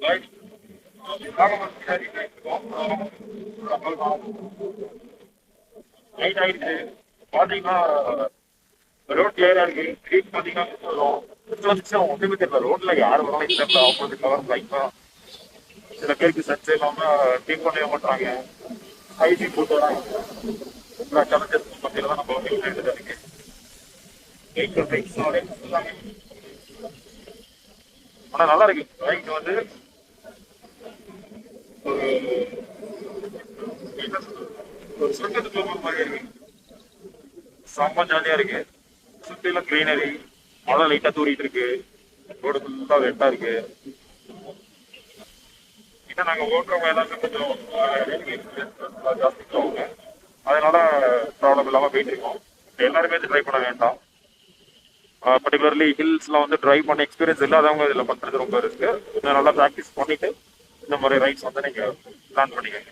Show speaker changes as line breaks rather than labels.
Night ஆயிடுச்சு பாத்தீங்கன்னா road கிளியரா இருக்கு. ஸ்ட்ரீட் பாத்தீங்கன்னா ஒன்றுமே தெரியல. ரோட்ல யார் வராலும் தெரியல. ஆப்போசிட் கவர் பைக் சில பேருக்கு சர்ச்சை இல்லாம டீம் பண்ணவே மாட்டாங்க. ஐடி போட்டு வராங்க. சேலஞ்சஸ் மத்தியில தான் நம்ம வந்து வேண்டியதா இருக்கு. ஆனா நல்லா இருக்கு பைக் வந்து ஒரு ஒரு சொர்க்கத்துக்கு போகிற மாதிரி இருக்கு. செம்ம ஜாலியா இருக்கு. சுத்தில கிரீனரி, மழை லைட்டா தூரிட்டு இருக்கு. ரோடு ஃபுல்லா வெட்டா இருக்கு. ஏன்னா நாங்க ஓட்டுறவங்க எல்லாமே கொஞ்சம் ஜாஸ்தி போவாங்க. அதனால ப்ராப்ளம் இல்லாம போயிட்டு இருக்கோம். எல்லாருமே ட்ரை பண்ண வேண்டாம். பர்டிகுலர்லி ஹில்ஸ்லாம் வந்து ட்ரைவ் பண்ண எக்ஸ்பீரியன்ஸ் இல்லாதவங்க இதில் பண்ணுறது ரொம்ப இருக்கு. நல்லா ப்ராக்டிஸ் பண்ணிட்டு இந்த மாதிரி ரைட்ஸ் வந்து நீங்கள் பிளான் பண்ணிக்கோங்க.